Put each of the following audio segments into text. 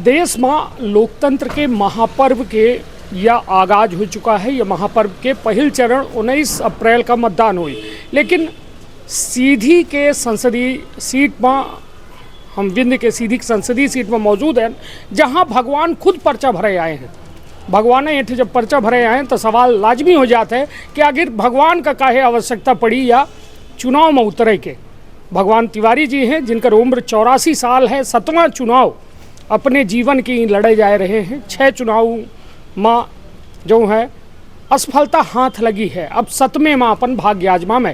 देश में लोकतंत्र के महापर्व के या आगाज हो चुका है। यह महापर्व के पहल चरण 19 अप्रैल का मतदान हुई, लेकिन सीधी के संसदीय सीट में हम विंध्य के सीधी संसदीय सीट में मौजूद हैं, जहां भगवान खुद पर्चा भरे आए हैं। भगवान ये जब पर्चा भरे आए हैं तो सवाल लाजमी हो जाता है कि आखिर भगवान का काहे आवश्यकता पड़ी या चुनाव में उतरे के। भगवान तिवारी जी हैं जिनका उम्र 84 साल है। 7वां चुनाव अपने जीवन की लड़े जा रहे हैं। 6 चुनाव में जो है असफलता हाथ लगी है। अब 7वें में अपन भाग्य आजमा में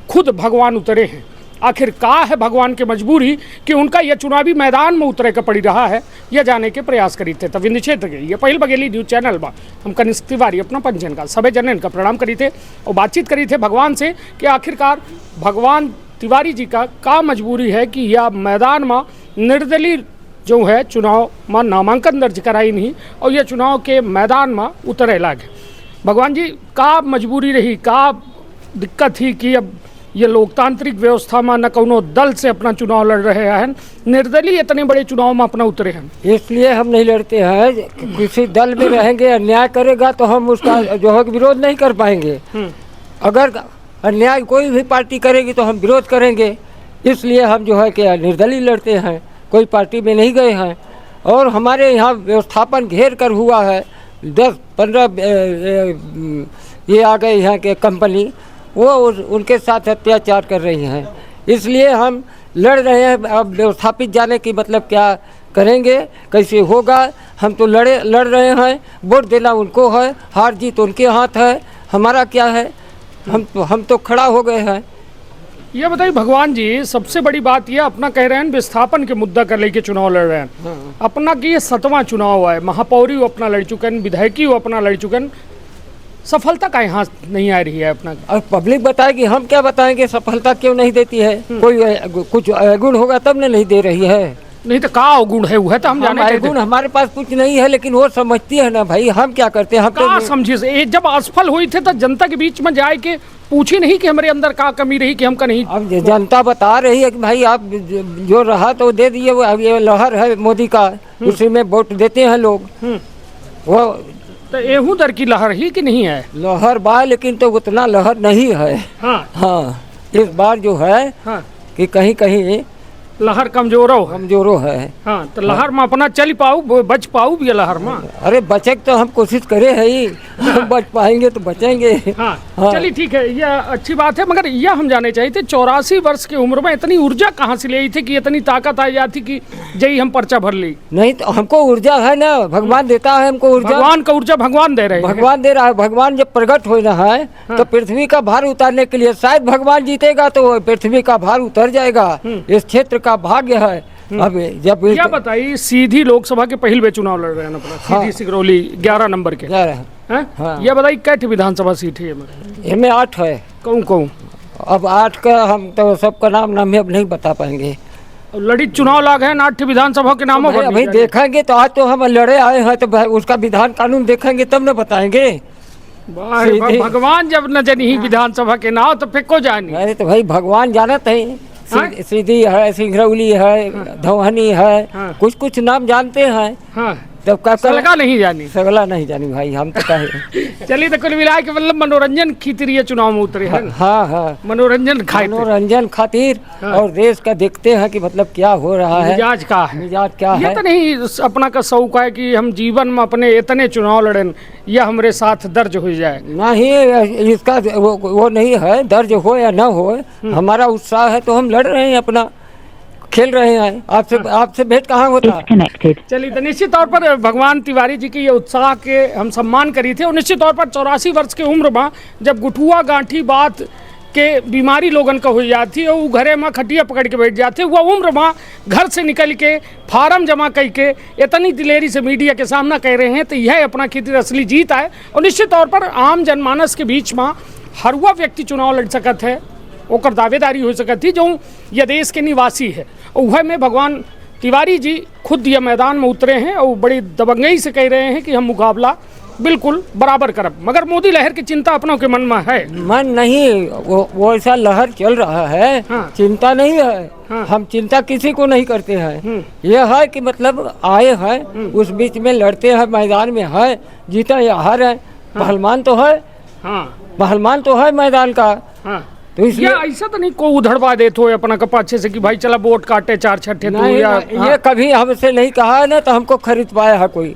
खुद भगवान उतरे हैं। आखिर का है भगवान की मजबूरी कि उनका यह चुनावी मैदान में उतरे का पड़ी रहा है, यह जाने के प्रयास करी थे। विंध्य क्षेत्र के ये पहल बघेली न्यूज चैनल में हम कनिष्क तिवारी अपना पंचन का सभी जनन का प्रणाम करी थे और बातचीत करी थे भगवान से कि आखिरकार भगवान तिवारी जी का मजबूरी है कि यह मैदान में निर्दलीय जो है चुनाव में नामांकन दर्ज कराई नहीं और यह चुनाव के मैदान में उतरे लागे। भगवान जी का मजबूरी रही, का दिक्कत थी कि अब ये लोकतांत्रिक व्यवस्था में न कोनो दल से अपना चुनाव लड़ रहे हैं, निर्दलीय इतने बड़े चुनाव में अपना उतरे हैं। इसलिए हम नहीं लड़ते हैं। किसी दल में रहेंगे, अन्याय करेगा तो हम उसका जो है विरोध नहीं कर पाएंगे। अगर अन्याय कोई भी पार्टी करेगी तो हम विरोध करेंगे। इसलिए हम जो है कि निर्दलीय लड़ते हैं, कोई पार्टी में नहीं गए हैं। और हमारे यहाँ व्यवस्थापन घेर कर हुआ है। 10-15 ये आ गए यहाँ के कंपनी, वो उनके साथ अत्याचार कर रही हैं। इसलिए हम लड़ रहे हैं। अब व्यवस्थापित जाने की मतलब क्या करेंगे, कैसे होगा। हम तो लड़ रहे हैं। वोट देना उनको है, हार जीत उनके हाथ है, हमारा क्या है। हम तो खड़ा हो गए हैं। ये बताइए भगवान जी, सबसे बड़ी बात ये अपना कह रहे हैं विस्थापन के मुद्दा कर लेके चुनाव लड़ रहे हैं। अपना कि ये 7वां चुनाव है, महापौरी वो अपना लड़ चुके हैं, विधायकी वो अपना लड़ चुके हैं। सफलता का यहाँ नहीं आ रही है अपना। और पब्लिक बताएगी, हम क्या बताएंगे सफलता क्यों नहीं देती है। कोई कुछ गुण होगा तब न नहीं दे रही है। नहीं तो का गुण है, वो है तो हम जाने गुण हमारे पास कुछ नहीं है, लेकिन वो समझती है ना भाई। हम क्या करते हैं, हम का समझिए से जब असफल हुई थे तो जनता के बीच में जाए के पूछी नहीं कि हमारे अंदर का कमी रही कि हमका नहीं। अब जनता बता रही है कि भाई आप जो रहा तो दे दिए। वो ये लहर है मोदी का, उसी में वोट देते हैं लोग। वो तो एहू दर की लहर ही कि नहीं है? लहर बा, लेकिन तो उतना लहर नहीं है। हाँ, इस बार जो है कि कहीं कहीं लहर कमजोरो है। हाँ, तो लहर में अपना चल पाऊ, बच पाऊ भी लहर में। अरे बचे तो हम कोशिश करे है ही। बच पाएंगे तो बचेंगे। हाँ। चलिए ठीक है, यह अच्छी बात है। मगर यह हम जाने चाहिए थे 84 वर्ष की उम्र में इतनी ऊर्जा कहाँ से ले आई थी कि इतनी ताकत आ जाती कि जय हम पर्चा भर ली। नहीं तो हमको ऊर्जा है ना, भगवान देता है हमको ऊर्जा। भगवान का ऊर्जा भगवान दे रहे हैं। भगवान दे रहा है। भगवान जब प्रकट हो रहा है तो पृथ्वी का भार उतारने के लिए शायद भगवान जीतेगा तो पृथ्वी का भार उतर जाएगा। इस क्षेत्र का भाग्य है। अब जब क्या बताइए, सीधी लोकसभा के पहले चुनाव लड़ रहे हैं अपना। सीधी सिगरौली 11 नंबर के। ये बताइए कैट विधानसभा सीट है? इनमें 8 है। कौन? अब 8 का हम तो सबका नाम अब नहीं बता पाएंगे। लड़ी चुनाव लाग है 8 विधानसभा के नामों पर। अभी देखेंगे तो आज तो हम लड़े आए हैं तो उसका विधान कानून देखेंगे तब न बताएंगे। भगवान जब न जनी विधानसभा के नाम तो फिर को जानी। अरे तो भाई भगवान जानते हैं। सीधी है, सिंगरौली है, धौहनी है। कुछ नाम जानते हैं। तब सगला नहीं जानी। सगला नहीं जानी भाई, हम तो कहे। चलिए तो कुल मिला के मतलब मनोरंजन खातिर चुनाव में उतरे हैं। हाँ, मनोरंजन खातिर। और देश का देखते हैं कि मतलब क्या हो रहा है, मिजाज क्या है। ये तो नहीं अपना का शौक है कि हम जीवन में अपने इतने चुनाव लड़ें या हमारे साथ दर्ज हो जाए। नहीं, इसका वो नहीं है, दर्ज हो या ना हो। हमारा उत्साह है तो हम लड़ रहे हैं, अपना खेल रहे हैं। आपसे भेंट कहाँ होता है। चलिए तो निश्चित तौर पर भगवान तिवारी जी की ये उत्साह के हम सम्मान करी थे। और निश्चित तौर पर 84 वर्ष की उम्र में जब गुठुआ गांठी बात के बीमारी लोगन का हो जाती है, वो घरे में खटिया पकड़ के बैठ जाते, वह उम्र में घर से निकल के फार्म जमा करके इतनी दिलेरी से मीडिया के सामना कह रहे हैं, तो यह अपना खातिर असली जीत है। और निश्चित तौर पर आम जनमानस के बीच में हर वह व्यक्ति चुनाव लड़ सकत है, ओकर दावेदारी हो सकती जो यह देश के निवासी है। और वह में भगवान तिवारी जी खुद यह मैदान में उतरे हैं और बड़ी दबंगई से कह रहे हैं कि हम मुकाबला बिल्कुल बराबर करब, मगर मोदी लहर की चिंता अपनों के मन में है। मन नहीं, वो ऐसा लहर चल रहा है। हाँ। चिंता नहीं है। हाँ। हम चिंता किसी को नहीं करते हैं। ये है कि मतलब आए हैं, उस बीच में लड़ते हैं, मैदान में है, जीता या हार है। पहलवान तो है, हाँ पहलवान तो है मैदान का। हाँ, तो इसलिए या ऐसा तो नहीं को उधड़वा देते हो अपना कपा अच्छे से कि भाई चला वोट काटे 4 छठे तू नहीं, या नहीं, ये कभी हमसे नहीं कहा है ना, तो हमको खरीद पाया है कोई।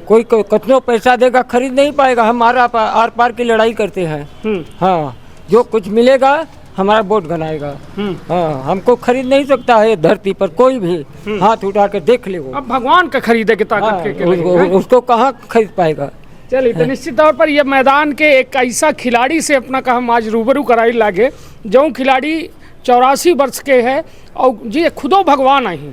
कोई कितनों पैसा देगा खरीद नहीं पाएगा। हम आर पार की लड़ाई करते हैं। हाँ, जो कुछ मिलेगा हमारा वोट गनाएगा। हाँ, हमको खरीद नहीं सकता है धरती पर कोई भी। हाथ उठा के देख ले वो। अब भगवान का खरीदे की ताकत हाँ, के लगे। उसको कहाँ खरीद पाएगा। चलिए, तो निश्चित तौर पर यह मैदान के एक ऐसा खिलाड़ी से अपना का हम आज रूबरू कराई लागे, जो खिलाड़ी 84 वर्ष के है और जी खुदो भगवान आई।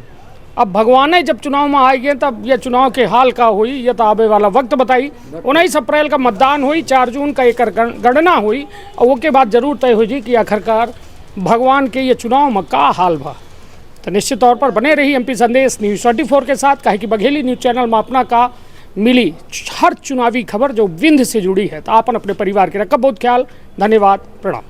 अब भगवान जब चुनाव में आएंगे तब यह चुनाव के हाल का हुई, यह तो आवे वाला वक्त बताई। 19 अप्रैल का मतदान हुई, 4 जून का एक गणना हुई और वो के बाद जरूर तय हो जी कि आखिरकार भगवान के ये चुनाव में का हाल भा। तो निश्चित तौर पर बने रही एमपी संदेश न्यूज़ 24 के साथ, कहे कि बघेली न्यूज़ चैनल में अपना का मिली हर चुनावी खबर जो विंध्य से जुड़ी है। तो आपन अपने परिवार के रखब बहुत ख्याल। धन्यवाद, प्रणाम।